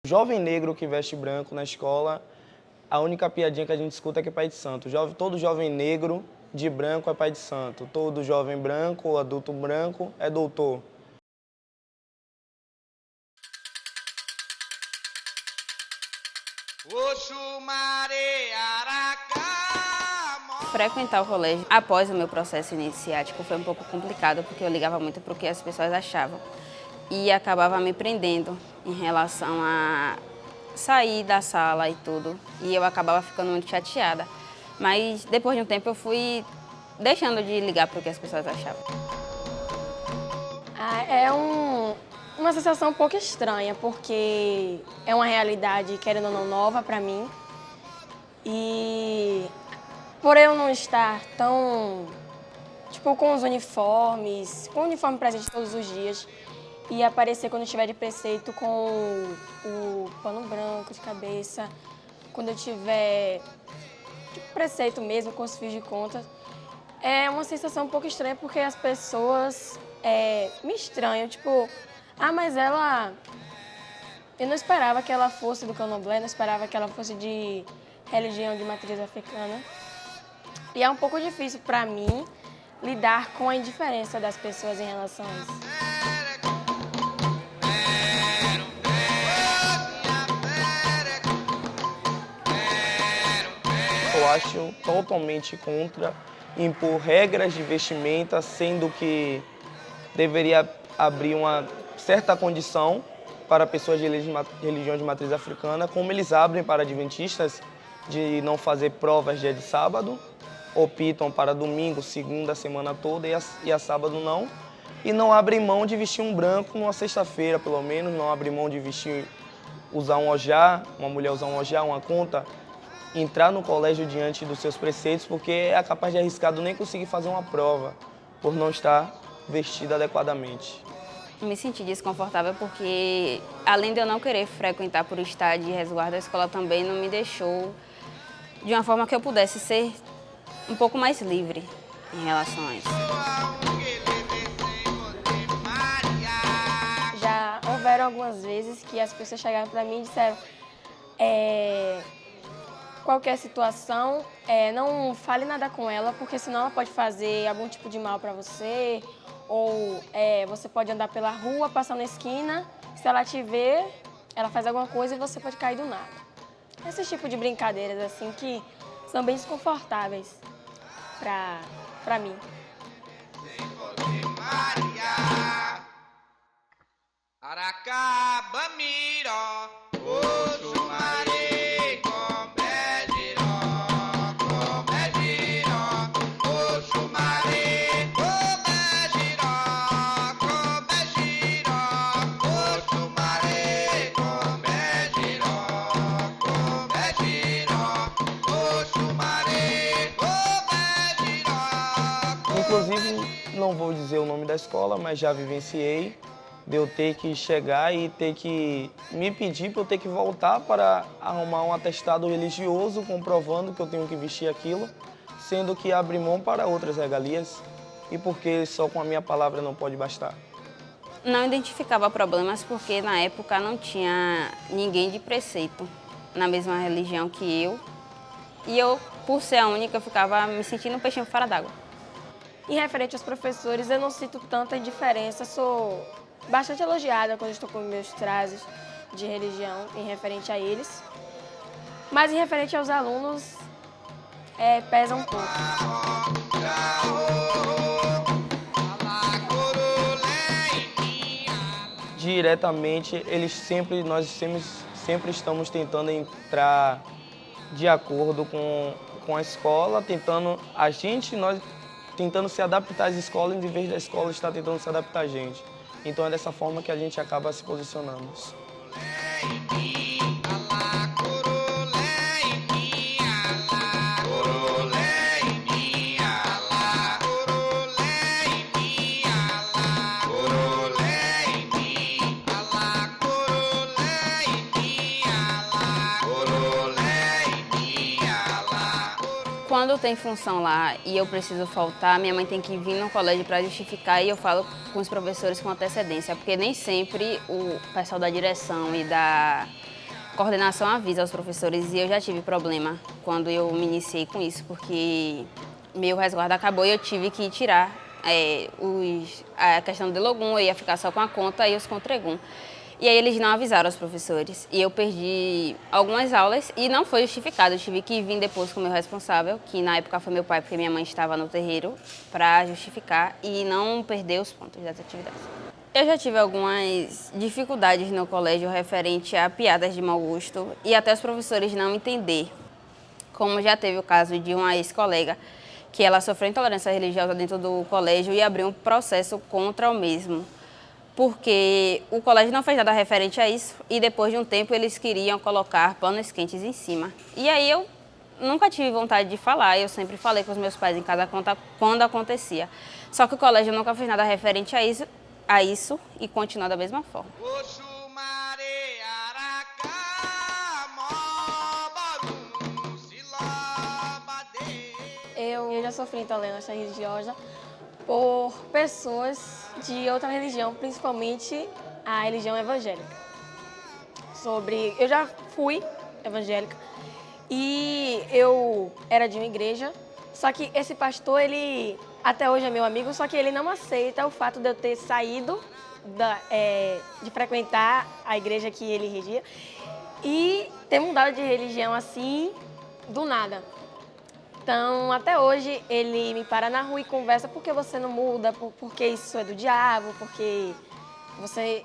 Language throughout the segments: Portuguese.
Jovem negro que veste branco na escola, a única piadinha que a gente escuta é que é pai de santo. Todo jovem negro de branco é pai de santo. Todo jovem branco ou adulto branco é doutor. Frequentar o colégio após o meu processo iniciático foi um pouco complicado, porque eu ligava muito para o que as pessoas achavam. E acabava me prendendo em relação a sair da sala e tudo. E eu acabava ficando muito chateada. Mas depois de um tempo eu fui deixando de ligar para o que as pessoas achavam. Uma sensação um pouco estranha, porque é uma realidade, querendo ou não, nova para mim. E por eu não estar tão, com os uniformes, com o uniforme presente todos os dias, e aparecer quando eu estiver de preceito com o pano branco de cabeça, quando eu tiver preceito mesmo, com os fios de conta, é uma sensação um pouco estranha, porque as pessoas me estranham, mas ela... Eu não esperava que ela fosse do candomblé, não esperava que ela fosse de religião de matriz africana. E é um pouco difícil para mim lidar com a indiferença das pessoas em relação a isso. Eu acho totalmente contra impor regras de vestimenta, sendo que deveria abrir uma certa condição para pessoas de religião de matriz africana, como eles abrem para adventistas de não fazer provas dia de sábado, optam para domingo, segunda, a semana toda e a sábado não. E não abrem mão de vestir um branco numa sexta-feira, pelo menos, não abrem mão de usar um ojá, uma mulher usar um ojá, uma conta, entrar no colégio diante dos seus preceitos, porque é capaz de arriscado nem conseguir fazer uma prova por não estar vestida adequadamente. Me senti desconfortável porque, além de eu não querer frequentar por estar de resguardo, a escola também não me deixou de uma forma que eu pudesse ser um pouco mais livre em relação a isso. Já houveram algumas vezes que as pessoas chegaram para mim e disseram: qualquer situação, não fale nada com ela, porque senão ela pode fazer algum tipo de mal para você, ou você pode andar pela rua, passar na esquina, se ela te ver, ela faz alguma coisa e você pode cair do nada. Esse tipo de brincadeiras assim que são bem desconfortáveis para mim. Inclusive, não vou dizer o nome da escola, mas já vivenciei de eu ter que chegar e ter que me pedir para eu ter que voltar para arrumar um atestado religioso comprovando que eu tenho que vestir aquilo, sendo que abre mão para outras regalias e porque só com a minha palavra não pode bastar. Não identificava problemas porque na época não tinha ninguém de preceito na mesma religião que eu. E eu, por ser a única, eu ficava me sentindo um peixinho fora d'água. Em referente aos professores, eu não sinto tanta diferença, sou bastante elogiada quando estou com meus trajes de religião em referente a eles. Mas em referente aos alunos, pesa um pouco. Diretamente, nós sempre estamos tentando entrar de acordo com a escola, nós tentando se adaptar às escolas, em vez da escola estar tentando se adaptar a gente. Então é dessa forma que a gente acaba se posicionando. Quando tem função lá e eu preciso faltar, minha mãe tem que vir no colégio para justificar e eu falo com os professores com antecedência, porque nem sempre o pessoal da direção e coordenação avisa aos professores e eu já tive problema quando eu me iniciei com isso, porque meu resguardo acabou e eu tive que tirar a questão do Logum, eu ia ficar só com a conta e os Contregum. E aí eles não avisaram aos professores e eu perdi algumas aulas e não foi justificado. Eu tive que vir depois com o meu responsável, que na época foi meu pai, porque minha mãe estava no terreiro, para justificar e não perder os pontos das atividades. Eu já tive algumas dificuldades no colégio referente a piadas de mau gosto e até os professores não entender. Como já teve o caso de uma ex-colega que ela sofreu intolerância religiosa dentro do colégio e abriu um processo contra o mesmo, porque o colégio não fez nada referente a isso e depois de um tempo eles queriam colocar panos quentes em cima. E aí eu nunca tive vontade de falar, eu sempre falei com os meus pais em casa quando acontecia. Só que o colégio nunca fez nada referente a isso e continua da mesma forma. Eu já sofri intolerância religiosa por pessoas de outra religião, principalmente a religião evangélica. Eu já fui evangélica e eu era de uma igreja, só que esse pastor, ele até hoje é meu amigo, só que ele não aceita o fato de eu ter saído de frequentar a igreja que ele regia e ter mudado de religião assim, do nada. Então, até hoje, ele me para na rua e conversa: por que você não muda, porque isso é do diabo, porque você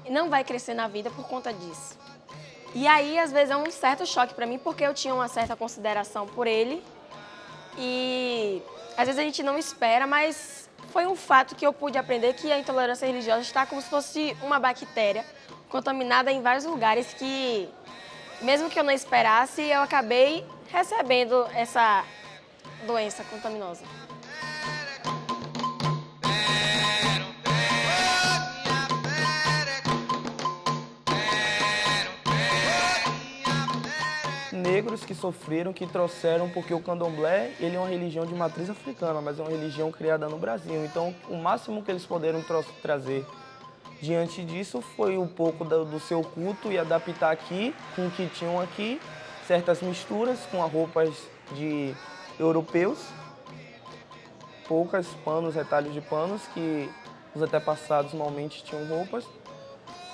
não vai crescer na vida por conta disso. E aí, às vezes, é um certo choque para mim, porque eu tinha uma certa consideração por ele e às vezes a gente não espera, mas foi um fato que eu pude aprender, que a intolerância religiosa está como se fosse uma bactéria contaminada em vários lugares que, mesmo que eu não esperasse, eu acabei recebendo essa doença contaminosa. Negros que sofreram, que trouxeram, porque o candomblé, ele é uma religião de matriz africana, mas é uma religião criada no Brasil. Então, o máximo que eles puderam trazer diante disso foi um pouco do seu culto e adaptar aqui, com o que tinham aqui, certas misturas com as roupas de europeus, poucas panos, retalhos de panos, que os antepassados normalmente tinham roupas,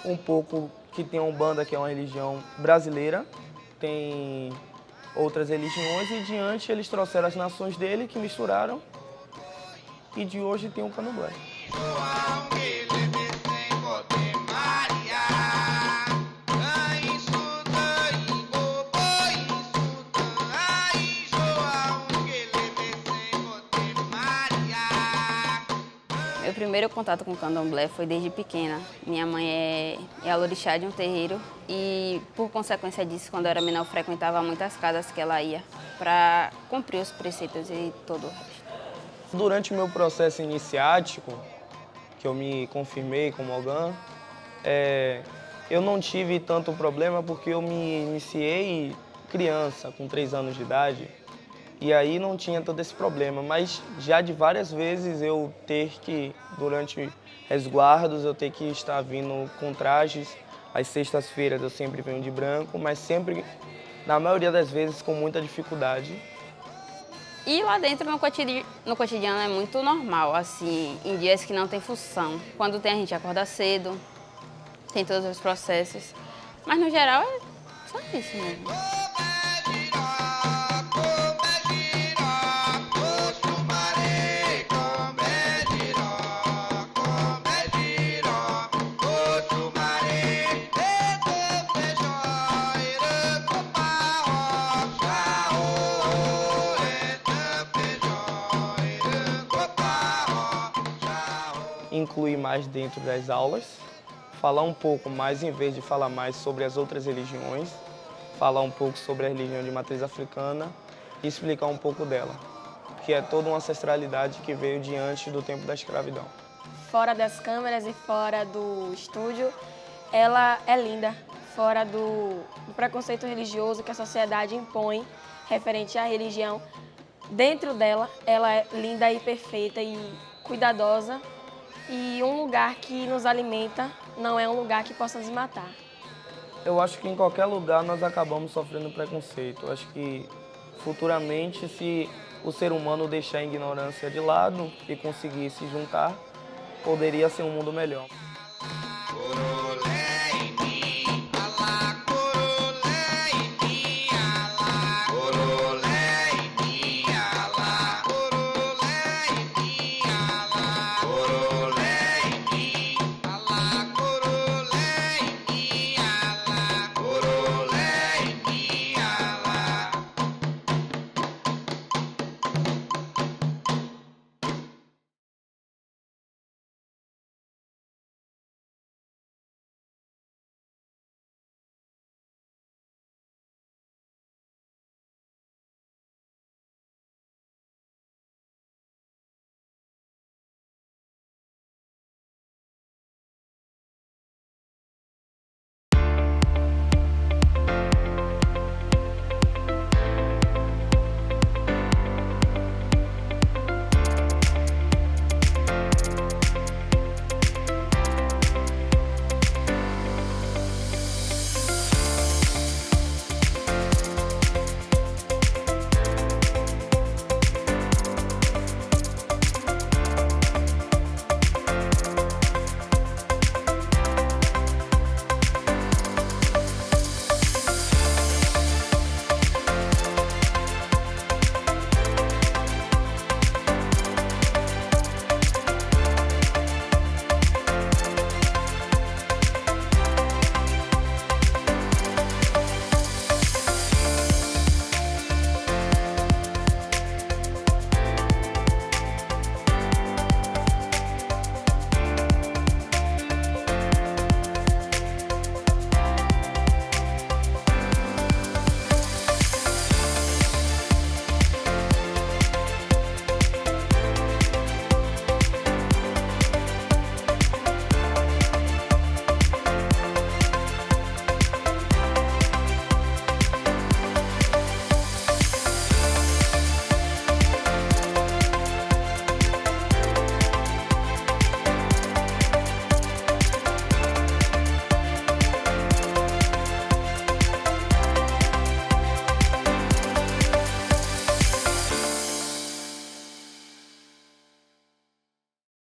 um pouco que tem a Umbanda, que é uma religião brasileira, tem outras religiões e diante eles trouxeram as nações dele que misturaram e de hoje tem o candomblé. Meu primeiro contato com o candomblé foi desde pequena. Minha mãe é alorixá de um terreiro e, por consequência disso, quando eu era menor, eu frequentava muitas casas que ela ia para cumprir os preceitos e todo o resto. Durante o meu processo iniciático, que eu me confirmei como Ogã, eu não tive tanto problema porque eu me iniciei criança, com 3 anos de idade, e aí não tinha todo esse problema, mas já de várias vezes eu ter que, durante resguardos, eu ter que estar vindo com trajes. Às sextas-feiras eu sempre venho de branco, mas sempre, na maioria das vezes, com muita dificuldade. E lá dentro, no cotidiano, é muito normal, assim, em dias que não tem função. Quando tem, a gente acorda cedo, tem todos os processos, mas no geral é só isso mesmo. Incluir mais dentro das aulas, falar um pouco mais, em vez de falar mais sobre as outras religiões, falar um pouco sobre a religião de matriz africana e explicar um pouco dela, que é toda uma ancestralidade que veio diante do tempo da escravidão. Fora das câmeras e fora do estúdio, ela é linda, fora do preconceito religioso que a sociedade impõe referente à religião. Dentro dela, ela é linda e perfeita e cuidadosa, e um lugar que nos alimenta não é um lugar que possa nos matar. Eu acho que em qualquer lugar nós acabamos sofrendo preconceito. Eu acho que futuramente, se o ser humano deixar a ignorância de lado e conseguir se juntar, poderia ser um mundo melhor.